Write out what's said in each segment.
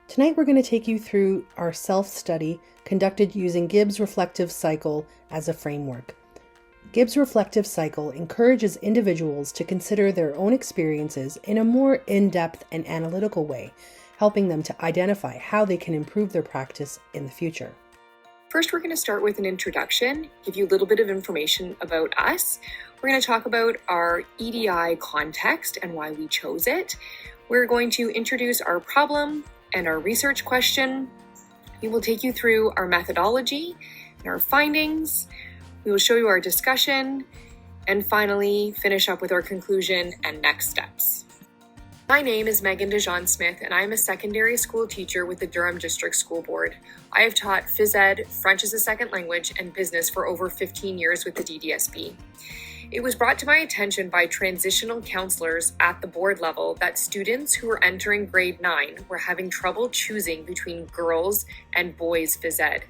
Tonight we're going to take you through our self-study conducted using Gibb's reflective cycle as a framework. Gibb's reflective cycle encourages individuals to consider their own experiences in a more in-depth and analytical way, helping them to identify how they can improve their practice in the future. First, we're going to start with an introduction, give you a little bit of information about us. We're going to talk about our EDI context and why we chose it. We're going to introduce our problem and our research question. We will take you through our methodology and our findings. We will show you our discussion, and finally finish up with our conclusion and next steps. My name is Megan Jonge-Smith, and I am a secondary school teacher with the Durham District School Board. I have taught phys ed, French as a second language, and business for over 15 years with the DDSB. It was brought to my attention by transitional counselors at the board level that students who were entering grade 9 were having trouble choosing between girls and boys phys ed,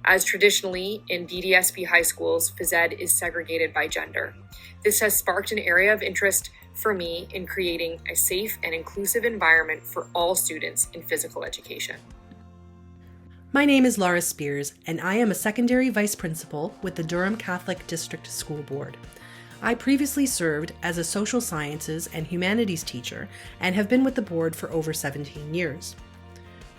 as traditionally in DDSB high schools, phys ed is segregated by gender. This has sparked an area of interest for me in creating a safe and inclusive environment for all students in physical education. My name is Lara Spiers, and I am a secondary vice principal with the Durham Catholic District School Board. I previously served as a social sciences and humanities teacher and have been with the board for over 17 years.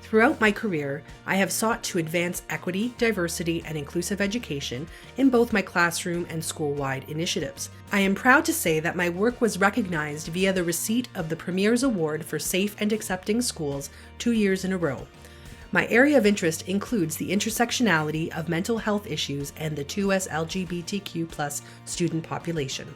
Throughout my career, I have sought to advance equity, diversity, and inclusive education in both my classroom and school-wide initiatives. I am proud to say that my work was recognized via the receipt of the Premier's Award for Safe and Accepting Schools 2 years in a row. My area of interest includes the intersectionality of mental health issues and the 2S LGBTQ+ student population.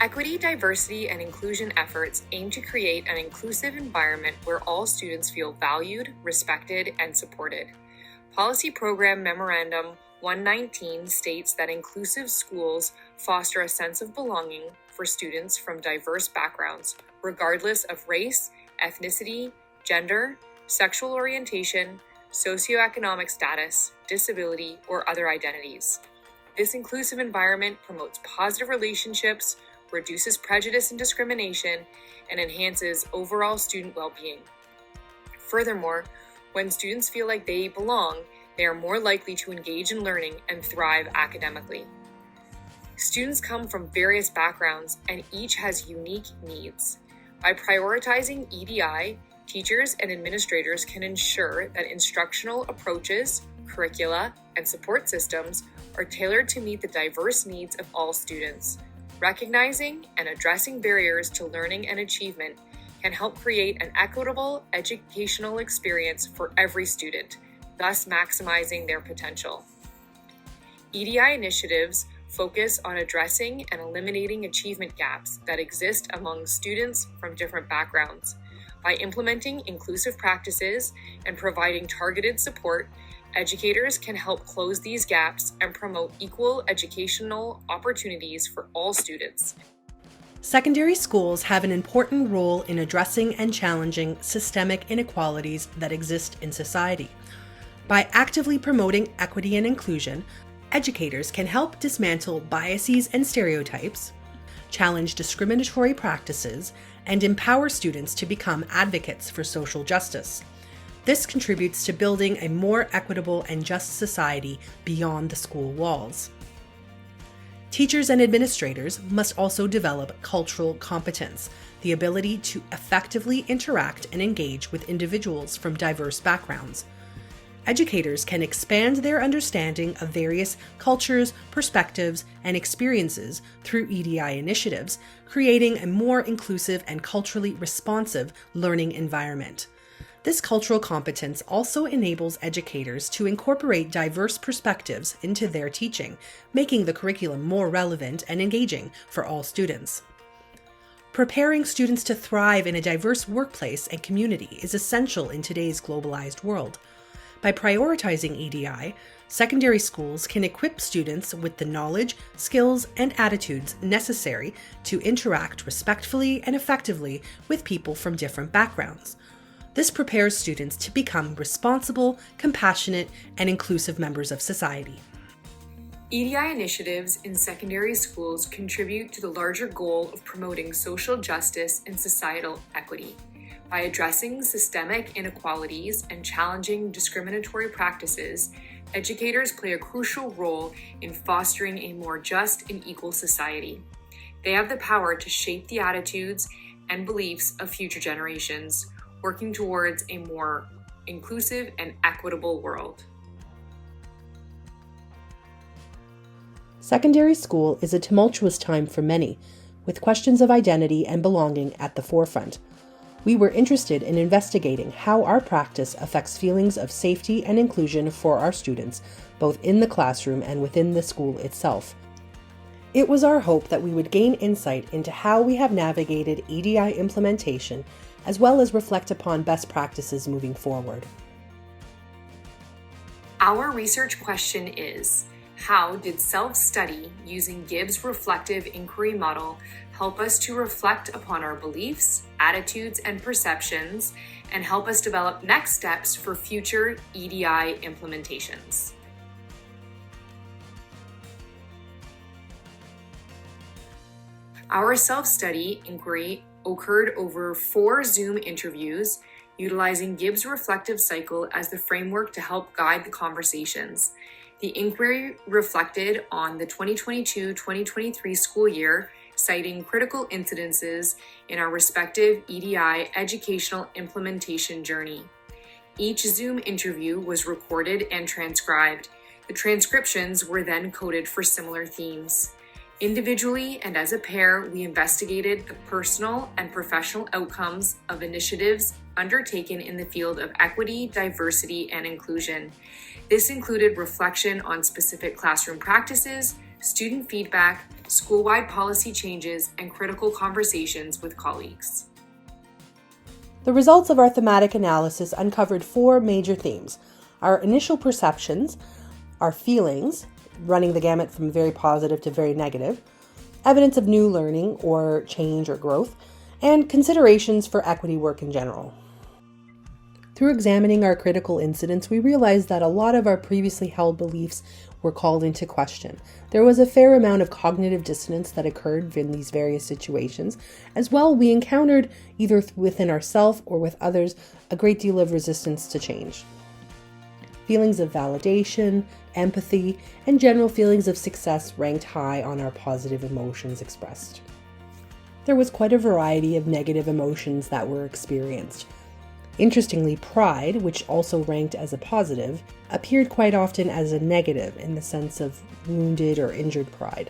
Equity, diversity, and inclusion efforts aim to create an inclusive environment where all students feel valued, respected, and supported. Policy Program Memorandum 119 states that inclusive schools foster a sense of belonging for students from diverse backgrounds, regardless of race, ethnicity, gender, sexual orientation, socioeconomic status, disability, or other identities. This inclusive environment promotes positive relationships, reduces prejudice and discrimination, and enhances overall student well-being. Furthermore, when students feel like they belong, they are more likely to engage in learning and thrive academically. Students come from various backgrounds and each has unique needs. By prioritizing EDI, teachers and administrators can ensure that instructional approaches, curricula, and support systems are tailored to meet the diverse needs of all students. Recognizing and addressing barriers to learning and achievement can help create an equitable educational experience for every student, thus maximizing their potential. EDI initiatives focus on addressing and eliminating achievement gaps that exist among students from different backgrounds. By implementing inclusive practices and providing targeted support, educators can help close these gaps and promote equal educational opportunities for all students. Secondary schools have an important role in addressing and challenging systemic inequalities that exist in society. By actively promoting equity and inclusion, educators can help dismantle biases and stereotypes, challenge discriminatory practices, and empower students to become advocates for social justice. This contributes to building a more equitable and just society beyond the school walls. Teachers and administrators must also develop cultural competence, the ability to effectively interact and engage with individuals from diverse backgrounds. Educators can expand their understanding of various cultures, perspectives, and experiences through EDI initiatives, creating a more inclusive and culturally responsive learning environment. This cultural competence also enables educators to incorporate diverse perspectives into their teaching, making the curriculum more relevant and engaging for all students. Preparing students to thrive in a diverse workplace and community is essential in today's globalized world. By prioritizing EDI, secondary schools can equip students with the knowledge, skills, and attitudes necessary to interact respectfully and effectively with people from different backgrounds. This prepares students to become responsible, compassionate, and inclusive members of society. EDI initiatives in secondary schools contribute to the larger goal of promoting social justice and societal equity. By addressing systemic inequalities and challenging discriminatory practices, educators play a crucial role in fostering a more just and equal society. They have the power to shape the attitudes and beliefs of future generations, working towards a more inclusive and equitable world. Secondary school is a tumultuous time for many, with questions of identity and belonging at the forefront. We were interested in investigating how our practice affects feelings of safety and inclusion for our students, both in the classroom and within the school itself. It was our hope that we would gain insight into how we have navigated EDI implementation, as well as reflect upon best practices moving forward. Our research question is, how did self-study using Gibb's reflective inquiry model help us to reflect upon our beliefs, attitudes, and perceptions, and help us develop next steps for future EDI implementations? Our self-study inquiry occurred over 4 Zoom interviews, utilizing Gibb's reflective cycle as the framework to help guide the conversations. The inquiry reflected on the 2022-2023 school year, citing critical incidences in our respective EDI educational implementation journey. Each Zoom interview was recorded and transcribed. The transcriptions were then coded for similar themes. Individually and as a pair, we investigated the personal and professional outcomes of initiatives undertaken in the field of equity, diversity, and inclusion. This included reflection on specific classroom practices, student feedback, school-wide policy changes, and critical conversations with colleagues. The results of our thematic analysis uncovered 4 major themes: our initial perceptions, our feelings, running the gamut from very positive to very negative, evidence of new learning or change or growth, and considerations for equity work in general. Through examining our critical incidents, we realized that a lot of our previously held beliefs were called into question. There was a fair amount of cognitive dissonance that occurred in these various situations. As well, we encountered, either within ourselves or with others, a great deal of resistance to change. Feelings of validation, empathy, and general feelings of success ranked high on our positive emotions expressed. There was quite a variety of negative emotions that were experienced. Interestingly, pride, which also ranked as a positive, appeared quite often as a negative in the sense of wounded or injured pride.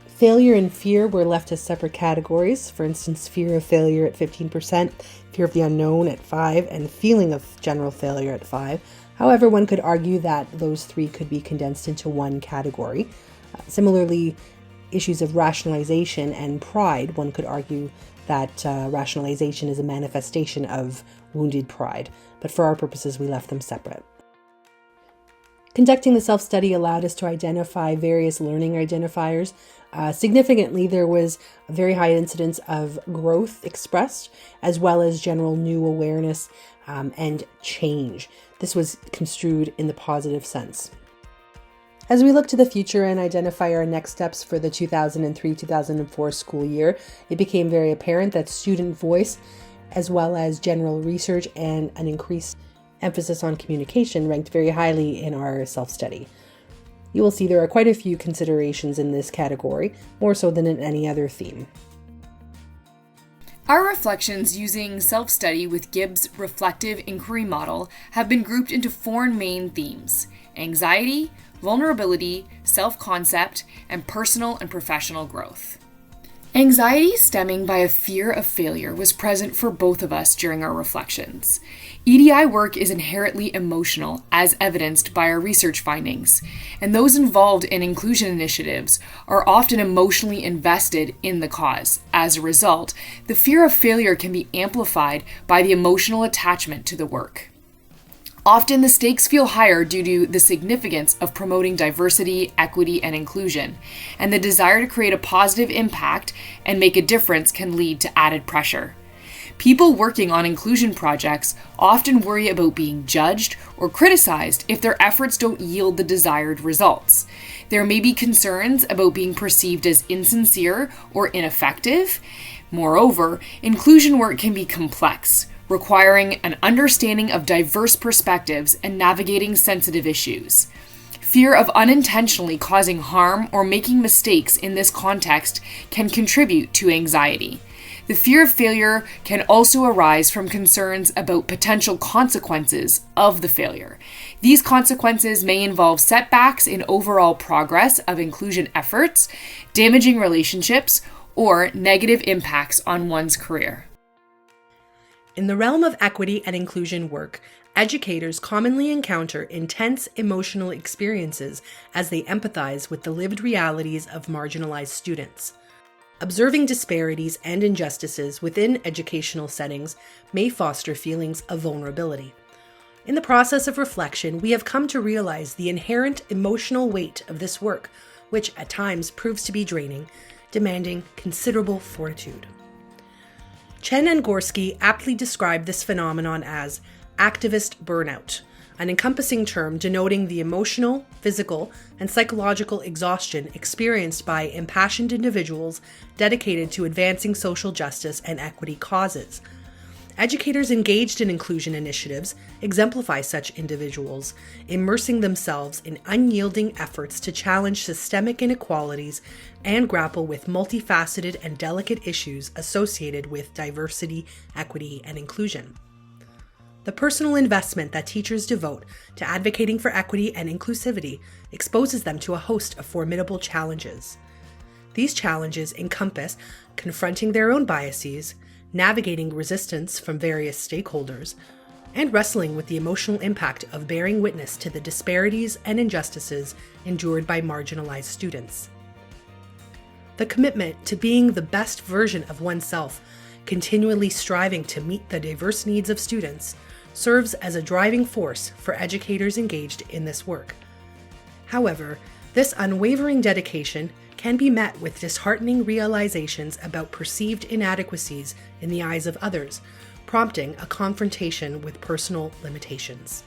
Failure and fear were left as separate categories. For instance, fear of failure at 15%, fear of the unknown at 5%, and feeling of general failure at 5%. However, one could argue that those 3 could be condensed into one category. Similarly, issues of rationalization and pride, one could argue that rationalization is a manifestation of wounded pride, but for our purposes, we left them separate. Conducting the self-study allowed us to identify various learning identifiers. Significantly, there was a very high incidence of growth expressed, as well as general new awareness and change. This was construed in the positive sense. As we look to the future and identify our next steps for the 2003-2004 school year, it became very apparent that student voice, as well as general research and an increased emphasis on communication, ranked very highly in our self-study. You will see there are quite a few considerations in this category, more so than in any other theme. Our reflections using self-study with Gibb's reflective inquiry model have been grouped into 4 main themes: anxiety, vulnerability, self-concept, and personal and professional growth. Anxiety stemming by a fear of failure was present for both of us during our reflections. EDI work is inherently emotional, as evidenced by our research findings, and those involved in inclusion initiatives are often emotionally invested in the cause. As a result, the fear of failure can be amplified by the emotional attachment to the work. Often the stakes feel higher due to the significance of promoting diversity, equity, and inclusion, and the desire to create a positive impact and make a difference can lead to added pressure. People working on inclusion projects often worry about being judged or criticized if their efforts don't yield the desired results. There may be concerns about being perceived as insincere or ineffective. Moreover, inclusion work can be complex, requiring an understanding of diverse perspectives and navigating sensitive issues. Fear of unintentionally causing harm or making mistakes in this context can contribute to anxiety. The fear of failure can also arise from concerns about potential consequences of the failure. These consequences may involve setbacks in overall progress of inclusion efforts, damaging relationships, or negative impacts on one's career. In the realm of equity and inclusion work, educators commonly encounter intense emotional experiences as they empathize with the lived realities of marginalized students. Observing disparities and injustices within educational settings may foster feelings of vulnerability. In the process of reflection, we have come to realize the inherent emotional weight of this work, which at times proves to be draining, demanding considerable fortitude. Chen and Gorski aptly describe this phenomenon as activist burnout, an encompassing term denoting the emotional, physical, and psychological exhaustion experienced by impassioned individuals dedicated to advancing social justice and equity causes. Educators engaged in inclusion initiatives exemplify such individuals, immersing themselves in unyielding efforts to challenge systemic inequalities and grapple with multifaceted and delicate issues associated with diversity, equity, and inclusion. The personal investment that teachers devote to advocating for equity and inclusivity exposes them to a host of formidable challenges. These challenges encompass confronting their own biases, navigating resistance from various stakeholders, and wrestling with the emotional impact of bearing witness to the disparities and injustices endured by marginalized students. The commitment to being the best version of oneself, continually striving to meet the diverse needs of students, serves as a driving force for educators engaged in this work. However, this unwavering dedication can be met with disheartening realizations about perceived inadequacies in the eyes of others, prompting a confrontation with personal limitations.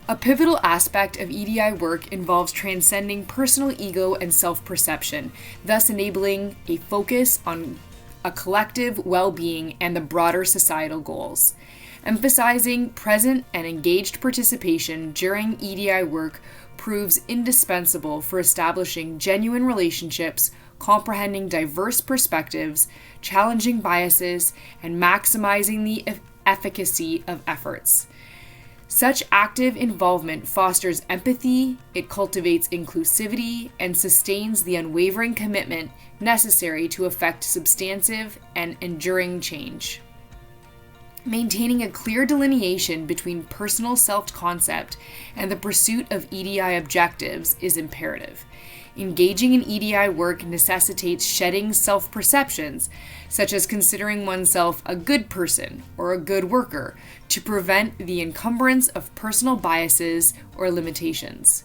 A pivotal aspect of EDI work involves transcending personal ego and self-perception, thus enabling a focus on a collective well-being and the broader societal goals. Emphasizing present and engaged participation during EDI work proves indispensable for establishing genuine relationships, comprehending diverse perspectives, challenging biases, and maximizing the efficacy of efforts. Such active involvement fosters empathy, it cultivates inclusivity, and sustains the unwavering commitment necessary to effect substantive and enduring change. Maintaining a clear delineation between personal self-concept and the pursuit of EDI objectives is imperative. Engaging in EDI work necessitates shedding self-perceptions, such as considering oneself a good person or a good worker, to prevent the encumbrance of personal biases or limitations.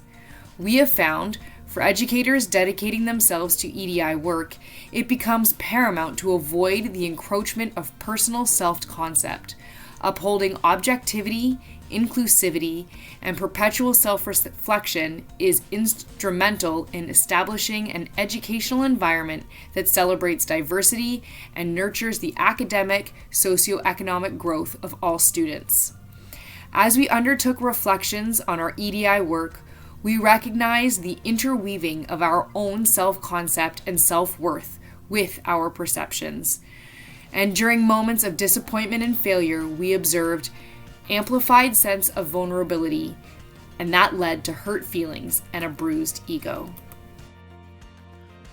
We have found, for educators dedicating themselves to EDI work, it becomes paramount to avoid the encroachment of personal self-concept. Upholding objectivity, inclusivity, and perpetual self-reflection is instrumental in establishing an educational environment that celebrates diversity and nurtures the academic, socioeconomic growth of all students. As we undertook reflections on our EDI work, we recognize the interweaving of our own self-concept and self-worth with our perceptions. And during moments of disappointment and failure, we observed amplified sense of vulnerability, and that led to hurt feelings and a bruised ego.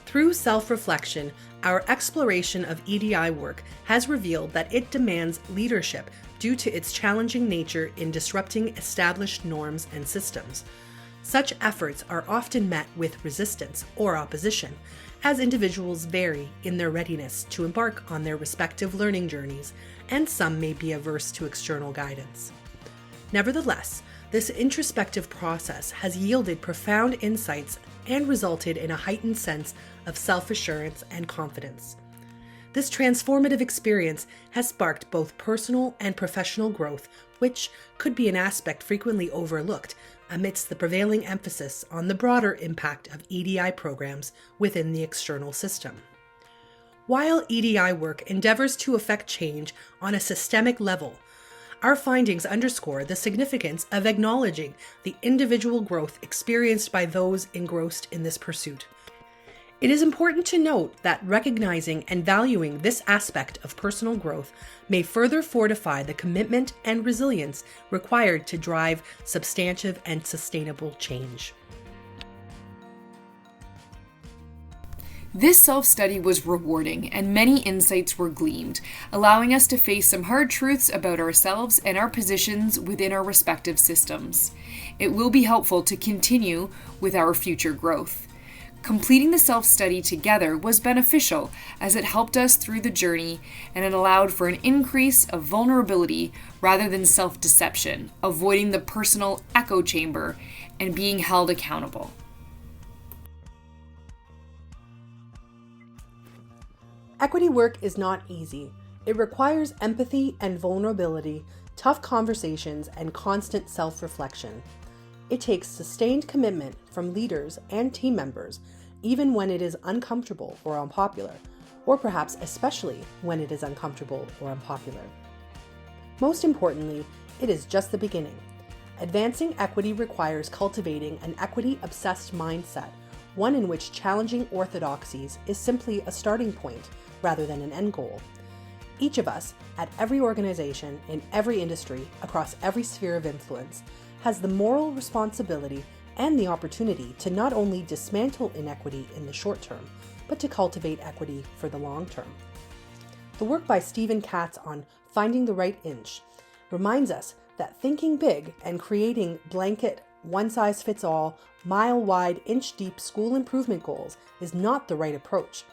Through self-reflection, our exploration of EDI work has revealed that it demands leadership due to its challenging nature in disrupting established norms and systems. Such efforts are often met with resistance or opposition, as individuals vary in their readiness to embark on their respective learning journeys, and some may be averse to external guidance. Nevertheless, this introspective process has yielded profound insights and resulted in a heightened sense of self-assurance and confidence. This transformative experience has sparked both personal and professional growth, which could be an aspect frequently overlooked amidst the prevailing emphasis on the broader impact of EDI programs within the external system. While EDI work endeavors to effect change on a systemic level, our findings underscore the significance of acknowledging the individual growth experienced by those engrossed in this pursuit. It is important to note that recognizing and valuing this aspect of personal growth may further fortify the commitment and resilience required to drive substantive and sustainable change. This self-study was rewarding, and many insights were gleaned, allowing us to face some hard truths about ourselves and our positions within our respective systems. It will be helpful to continue with our future growth. Completing the self-study together was beneficial as it helped us through the journey, and it allowed for an increase of vulnerability rather than self-deception, avoiding the personal echo chamber and being held accountable. Equity work is not easy. It requires empathy and vulnerability, tough conversations, and constant self-reflection. It takes sustained commitment from leaders and team members, even when it is uncomfortable or unpopular, or perhaps especially when it is uncomfortable or unpopular. Most importantly, it is just the beginning. Advancing equity requires cultivating an equity-obsessed mindset, one in which challenging orthodoxies is simply a starting point rather than an end goal. Each of us, at every organization, in every industry, across every sphere of influence, has the moral responsibility and the opportunity to not only dismantle inequity in the short term, but to cultivate equity for the long term. The work by Stephen Katz on Finding the Right Inch reminds us that thinking big and creating blanket, one-size-fits-all, mile-wide, inch-deep school improvement goals is not the right approach.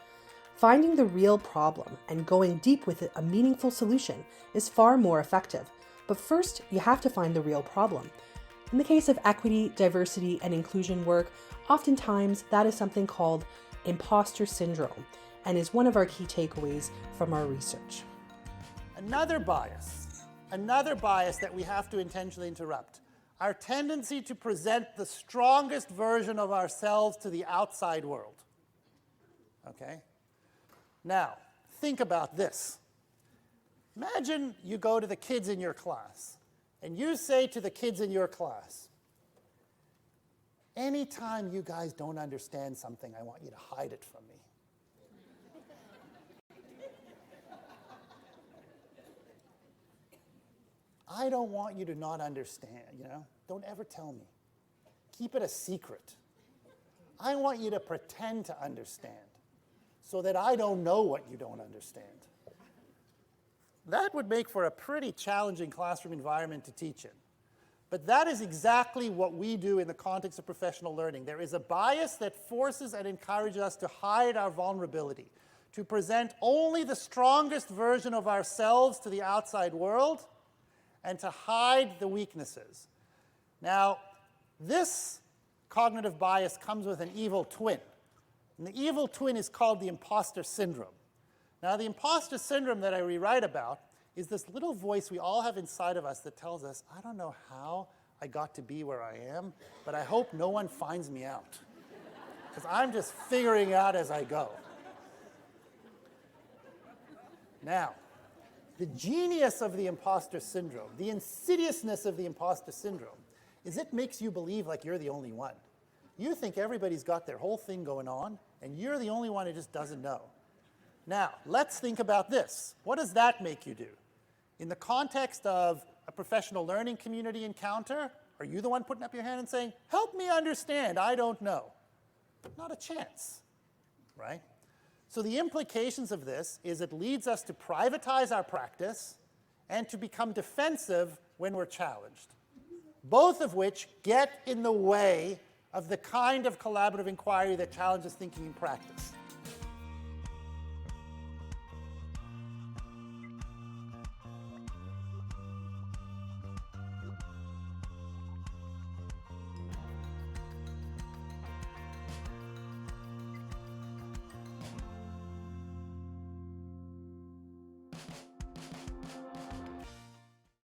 Finding the real problem and going deep with a meaningful solution is far more effective. But first, you have to find the real problem. In the case of equity, diversity, and inclusion work, oftentimes that is something called imposter syndrome and is one of our key takeaways from our research. Another bias that we have to intentionally interrupt. Our tendency to present the strongest version of ourselves to the outside world. Okay? Now, think about this. Imagine you go to the kids in your class, and you say to the kids in your class, anytime you guys don't understand something, I want you to hide it from me. I don't want you to not understand, Don't ever tell me. Keep it a secret. I want you to pretend to understand so that I don't know what you don't understand. That would make for a pretty challenging classroom environment to teach in. But that is exactly what we do in the context of professional learning. There is a bias that forces and encourages us to hide our vulnerability, to present only the strongest version of ourselves to the outside world, and to hide the weaknesses. Now, this cognitive bias comes with an evil twin. And the evil twin is called the imposter syndrome. Now, the imposter syndrome that I rewrite about is this little voice we all have inside of us that tells us, I don't know how I got to be where I am, but I hope no one finds me out. Because I'm just figuring out as I go. Now, the genius of the imposter syndrome, the insidiousness of the imposter syndrome, is it makes you believe like you're the only one. You think everybody's got their whole thing going on, and you're the only one who just doesn't know. Now, let's think about this. What does that make you do? In the context of a professional learning community encounter, are you the one putting up your hand and saying, help me understand, I don't know? Not a chance, right? So the implications of this is it leads us to privatize our practice and to become defensive when we're challenged, both of which get in the way of the kind of collaborative inquiry that challenges thinking in practice.